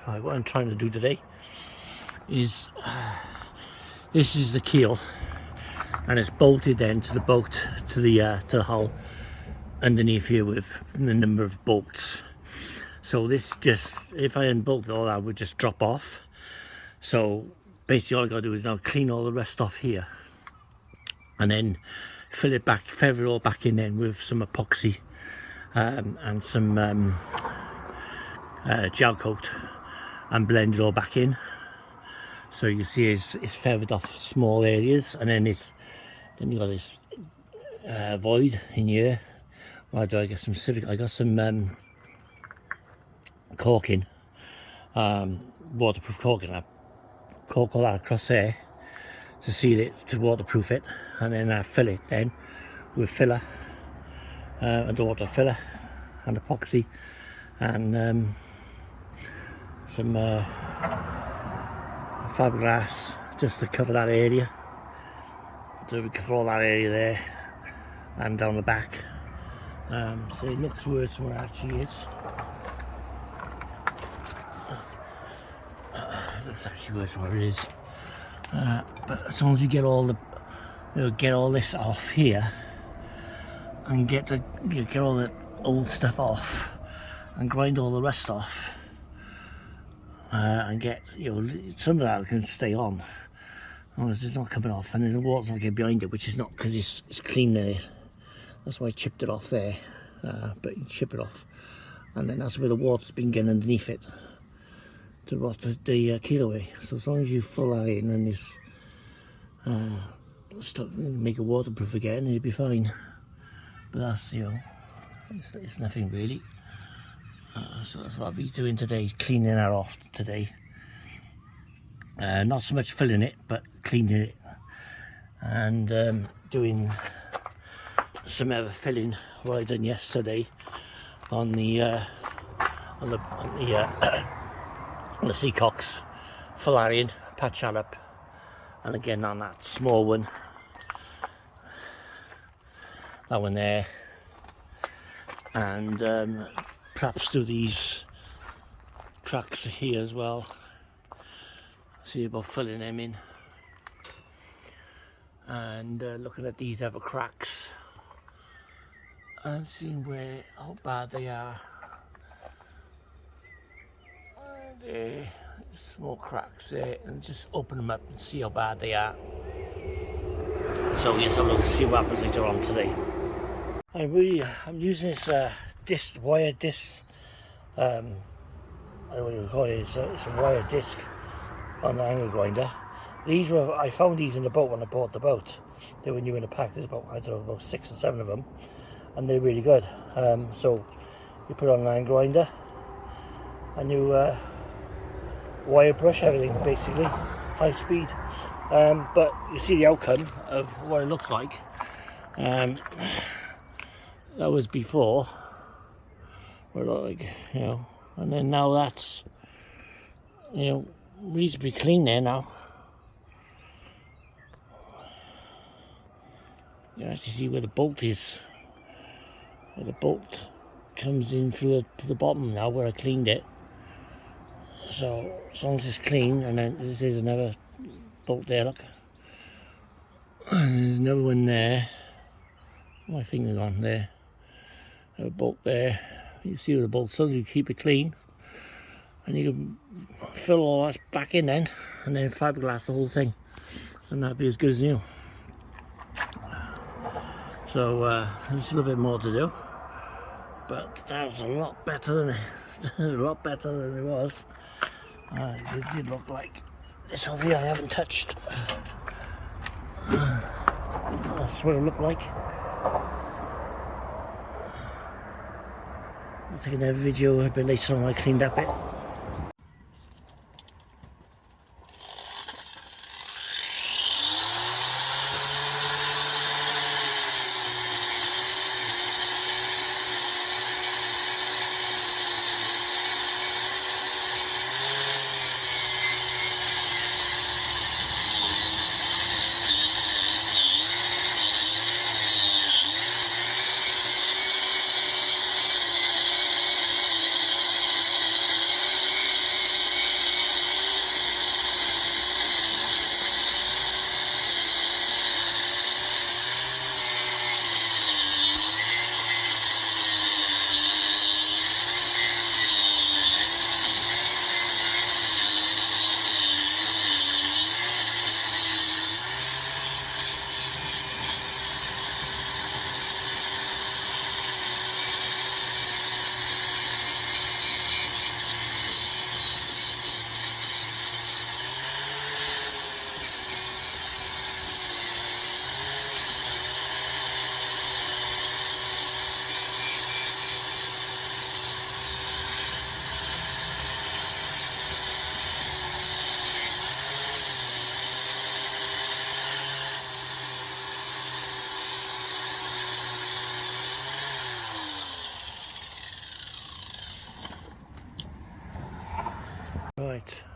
Right, what I'm trying to do today is this is the keel, and it's bolted then to the boat, to the hull underneath here with a number of bolts. So this just, if I unbolt all that, would just drop off. So basically all I gotta do is now clean all the rest off here, and then fill it back, feather it all back in then with some epoxy and some gel coat, and blend it all back in. So you see it's feathered off small areas, and then you got this void in here. Why do I get some civic? I got some caulking, waterproof caulking. I caulk all that across there to seal it, to waterproof it, and then I fill it then with filler, underwater filler and epoxy, and some fiberglass just to cover that area. So we cover all that area there and down the back. So it looks worse than what it actually is. It looks actually worse than what it is. But as long as you get all the, get all this off here, and get all the old stuff off, and grind all the rest off, and get some of that can stay on. It's not coming off, and then the water's not getting behind it, which is not because it's clean there. That's why I chipped it off there, but you chip it off, and then that's where the water's been getting underneath it to rot the keel away. So as long as you fill that in and this make it waterproof again, you'll be fine. But that's it's nothing really. So that's what I'll be doing today, cleaning that off today. Not so much filling it, but cleaning it, and doing some other filling what I done yesterday on the Seacocks. Fill that in, patch that up, and again on that small one, that one there, and perhaps do these cracks here as well. See about filling them in, and looking at these other cracks and seeing how bad they are. There, small cracks there, and just open them up and see how bad they are. So yes, I'm going to see what happens later on today. I'm using this wire disc. I don't know what you call it. It's a wire disc on the angle grinder. I found these in the boat when I bought the boat. They were new in the pack. There's about 6 or 7 of them, and they're really good. So you put on an angle grinder, and you wire brush everything basically, high speed. But you see the outcome of what it looks like. That was before, and then now that's reasonably clean there now. You can actually see where the bolt is, where the bolt comes in through the bottom now where I cleaned it. So as long as it's clean, and then there's another bolt there, look, and there's another one there, my finger's on there, a bolt there. You see where the bolts, so you keep it clean, and you can fill all that back in then, and then fiberglass the whole thing, and that'd be as good as new. So there's a little bit more to do, but that's a lot better than it was. It did look like this over here I haven't touched. That's what it looked like. I'll take another video a bit later on when I cleaned that bit.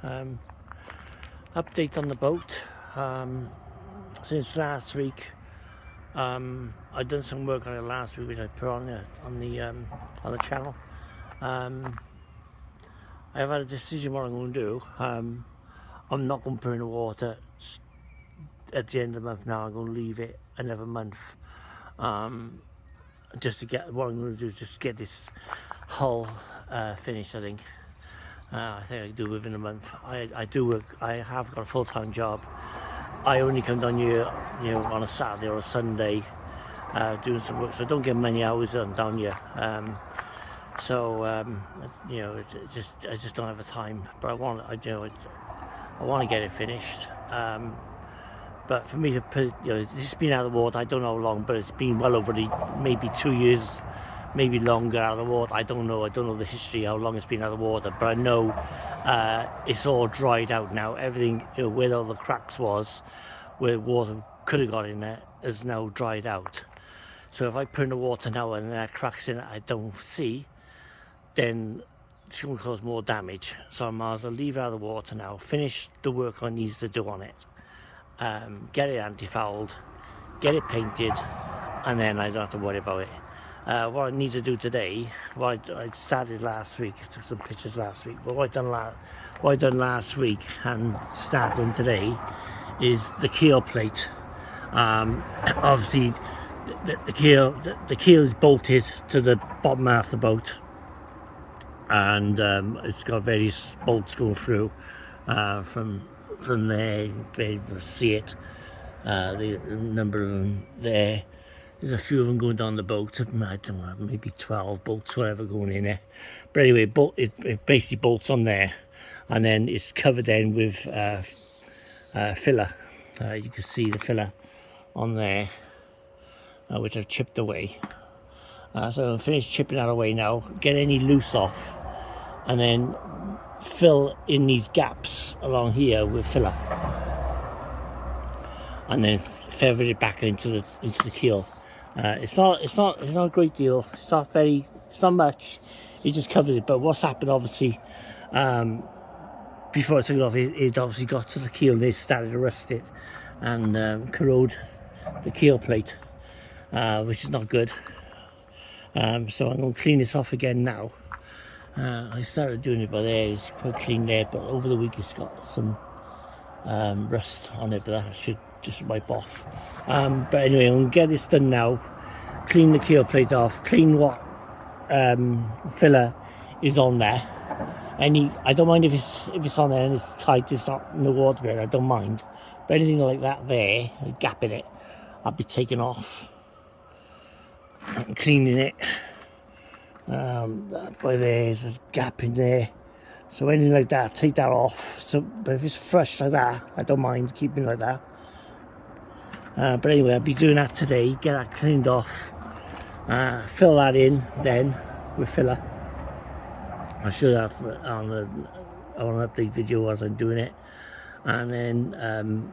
Update on the boat. Since last week, I've done some work on it last week, which I put on the channel. I've had a decision what I'm going to do. I'm not going to put in the water at the end of the month now. I'm going to leave it another month. Just to get, what I'm going to do is just get this hull finished, I think. I think I can do it within a month. I do work, I have got a full-time job. I only come down here, on a Saturday or a Sunday, doing some work, so I don't get many hours down here. I just don't have the time. But I want to get it finished. But for me to put, this has been out of the water, I don't know how long, but it's been well over maybe 2 years, maybe longer out of the water. I don't know the history, how long it's been out of the water, but I know it's all dried out now. Everything, where all the cracks was, where water could have got in there, is now dried out. So if I put in the water now and there are cracks in it I don't see, then it's going to cause more damage. So I might as well leave it out of the water now, finish the work I need to do on it, get it anti-fouled, get it painted, and then I don't have to worry about it. What I need to do today, I started last week, I took some pictures last week, but what I done last week and starting today is the keel plate. Obviously the keel is bolted to the bottom half of the boat, and it's got various bolts going through from there. You can be able to see it, the number of them there. There's a few of them going down the boat. I don't know, maybe 12 bolts, whatever, going in there. But anyway, it basically bolts on there, and then it's covered in with filler. You can see the filler on there, which I've chipped away. So I'll finish chipping that away now, get any loose off, and then fill in these gaps along here with filler, and then feather it back into the keel. It's not a great deal. It's not much. It just covers it. But what's happened, obviously, before I took it off, it obviously got to the keel and it started to rust it and corrode the keel plate, which is not good. So I'm going to clean this off again now. I started doing it by there. It's quite clean there, but over the week it's got some rust on it, but that should just wipe off. But anyway, I'm going to get this done now, clean the keel plate off, clean what filler is on there. I don't mind if it's on there and it's tight, it's not in the water bit, I don't mind. But anything like that there, a gap in it, I'll be taking off and cleaning it. By there's a gap in there, so anything like that, take that off. So, but if it's fresh like that, I don't mind keeping it like that. But anyway, I'll be doing that today, get that cleaned off, fill that in then with filler. I should have on an update video as I'm doing it. And then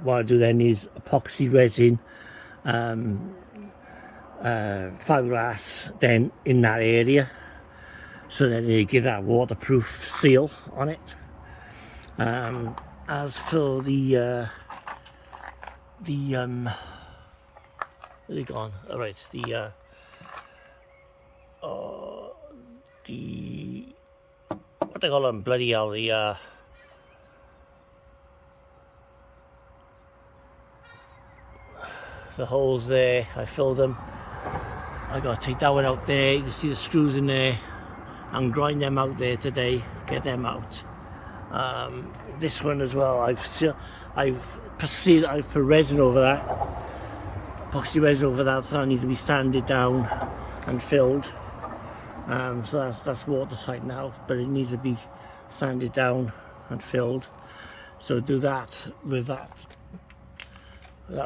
what I'll do then is epoxy resin, fiberglass then in that area, so then you give that waterproof seal on it. As for where they gone? All right, the what they call them, bloody hell, the holes there, I filled them. I got to take that one out there. You can see the screws in there. I'm grinding them out there today, get them out. This one as well, I've put resin over that, epoxy resin over that, so that needs to be sanded down and filled. So that's watertight now, but it needs to be sanded down and filled. So do that with that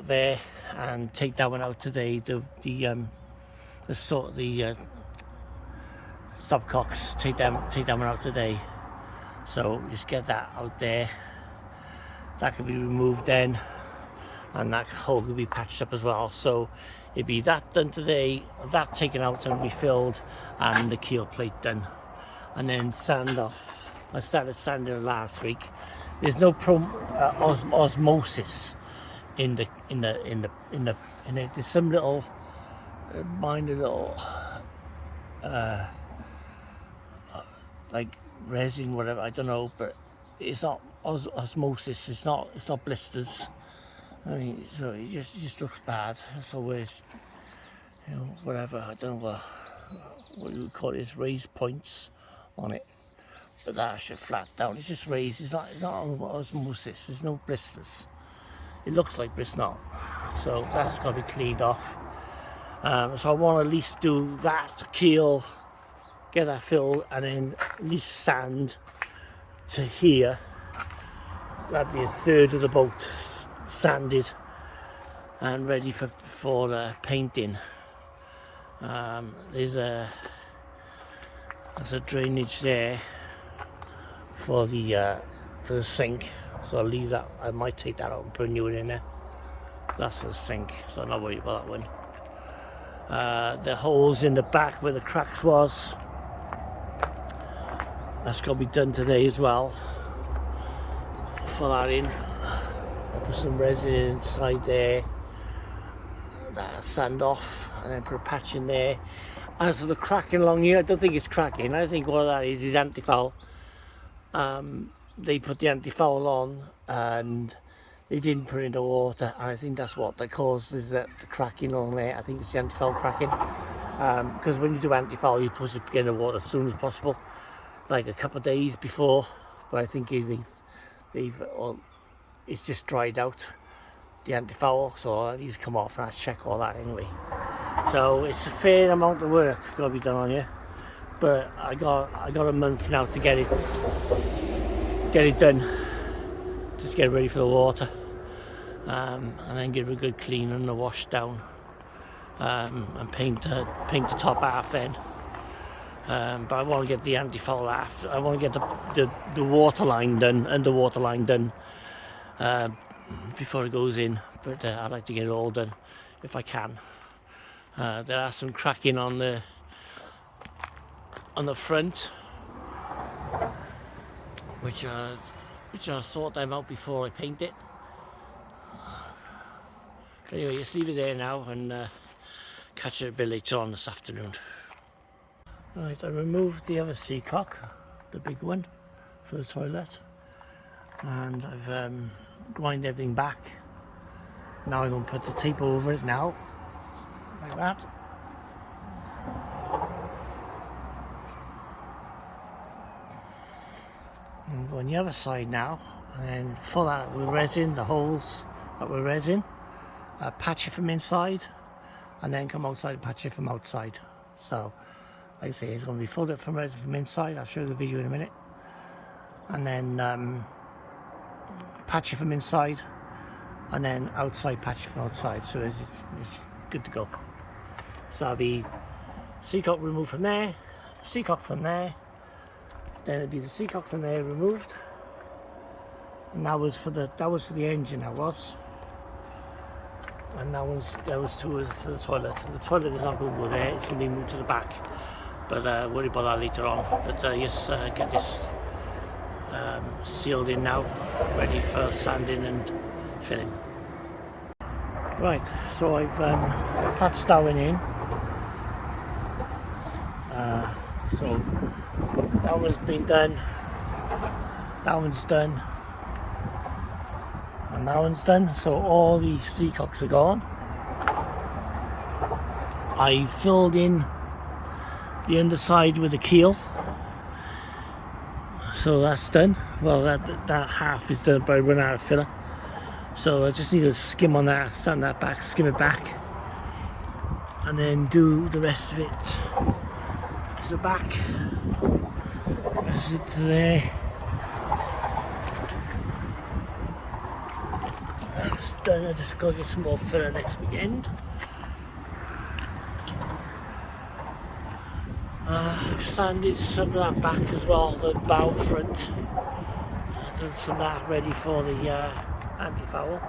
there, and take that one out today. The stopcocks, take them one out today. So just get that out there. That can be removed then, and that hole can be patched up as well. So it'd be that done today, that taken out and refilled, and the keel plate done, and then sand off. I started sanding last week. there's no osmosis in the there's some little minor little like resin, whatever, I don't know, but it's not osmosis. It's not blisters. I mean, so it just looks bad. So it's, you know, whatever, I don't know what you would call it, is raised points on it, but that should flat down. It's just raised. It's not osmosis. There's no blisters. It looks like, but it's not. So that's got to be cleaned off. So I want to at least do that keel, get that filled, and then at least sand to here. That'd be a third of the boat sanded and ready for painting. There's a drainage there for the sink, so I'll leave that. I might take that out and put a new one in there. That's the sink, so I'm not worried about that one. The holes in the back where the cracks was, that's got to be done today as well. Fill that in. I'll put some resin inside there, that sand off, and then put a patch in there. As for the cracking along here, I don't think it's cracking. I think all that is anti-foul. They put the anti-foul on and they didn't put it in the water, and I think that's what that causes the cracking along there. I think it's the anti-foul cracking, because when you do anti-foul, you put it in the water as soon as possible, like a couple of days before. But I think it's just dried out, the anti-foul, so it needs to come off, and I check all that anyway. So it's a fair amount of work got to be done on you, but I got a month now to get it done. Just get it ready for the water, and then give it a good clean and a wash down, and paint the top half then. But I want to get the anti-foul half. I want to get the water line done, underwater line done, before it goes in. But I'd like to get it all done if I can. There are some cracking on the front, which I'll sort them out before I paint it. Anyway, just leave it there now, and catch it a bit later on this afternoon. Right, I removed the other seacock, the big one, for the toilet, and I've ground everything back. Now I'm going to put the tape over it now, like that. And go on the other side now, and then fill that with resin, the holes that were resin, patch it from inside, and then come outside and patch it from outside. So, like I say, it's going to be filled up from resin from inside. I'll show you the video in a minute. And then patch it from inside, and then outside patch it from outside. So it's good to go. So I'll be seacock removed from there, seacock from there, then it'll be the seacock from there removed. And that was for the engine, that was. And that was for the toilet. The toilet is not going to go there, it's going to be moved to the back. But worry about that later on. But yes, get this sealed in now, ready for sanding and filling. Right, so I've patched that one in. So that one's been done, that one's done, and that one's done. So all the seacocks are gone. I filled in the underside with a keel, so that's done. Well, that half is done, but I run out of filler, so I just need to skim on that, sand that back, skim it back, and then do the rest of it to the back. Rest it to there. That's done. I just gotta get some more filler next weekend. I've sanded some of that back as well, the bow front. I've done some of that ready for the anti-foul.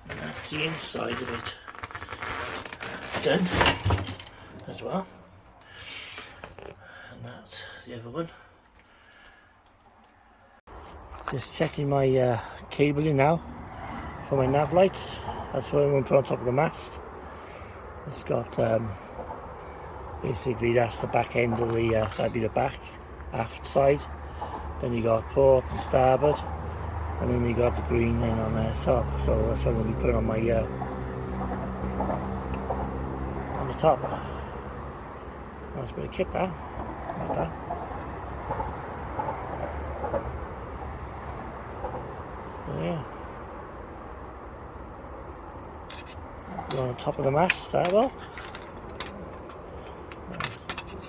And that's the inside of it done. as well. And that's the other one. Just checking my cabling now for my nav lights. That's what I'm going to put on top of the mast. It's got basically that's the back end of the that'd be the back aft side. Then you got port and starboard, and then you got the green in on the top. So that's what I'm going to be putting on my on the top. That's a bit of kit there. Like that. So yeah. Go on top of the mast there, well.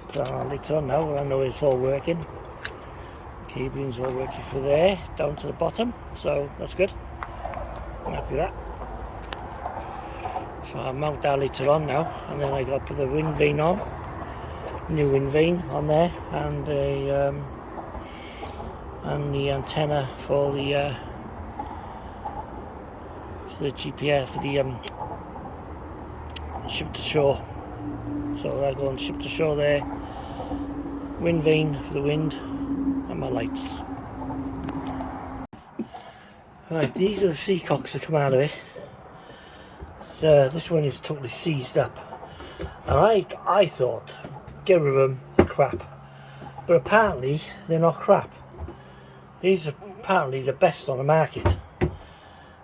Put that on later on now, I know it's all working. The cabling's all working for there, down to the bottom, so that's good. I'm happy with that. So I'll mount that later on now, and then I got to put the wind vane on. New wind vane on there, and the antenna for the GPS, for the ship to shore. So I go on ship to shore there, wind vane for the wind, and my lights. Right, these are the seacocks that come out of it. This one is totally seized up, and I thought, get rid of them, they're crap. But apparently they're not crap. These are apparently the best on the market.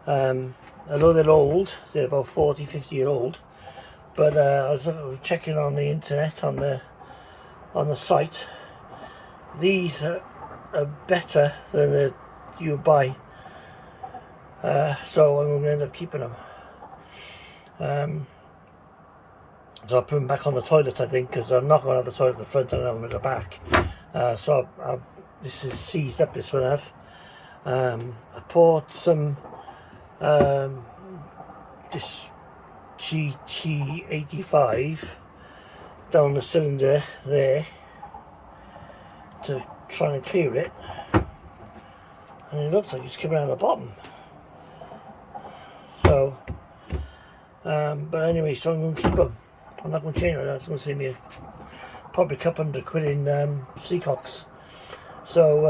Although they're old, they're about 40-50 year old. But I was checking on the internet, on the site. These are better than the you buy. So I'm going to end up keeping them. So I'll put them back on the toilet, I think, because I'm not going to have the toilet at the front and have them at the back. So this is seized up, this one I have. I poured some this GT85 down the cylinder there to try and clear it, and it looks like it's coming out of the bottom. So but anyway, so I'm going to keep them. I'm not going to change it. That's going to save me probably a couple £100 in seacocks. So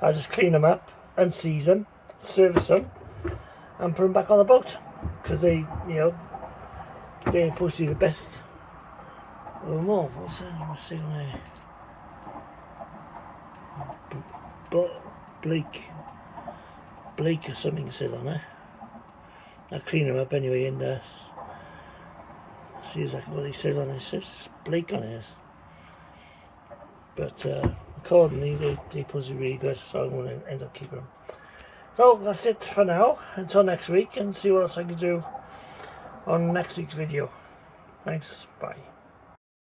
I just clean them up, unseize them, service them, and put them back on the boat, because they, you know, they're supposed to be the best. Oh, more. What's that? What's saying there? Blake or something it says on there. I'll clean them up anyway and see exactly what he says on it. It says Blake on it. But accordingly, they're supposed to be really good, so I'm going to end up keeping them. So that's it for now. Until next week, and see what else I can do on next week's video. Thanks. Bye.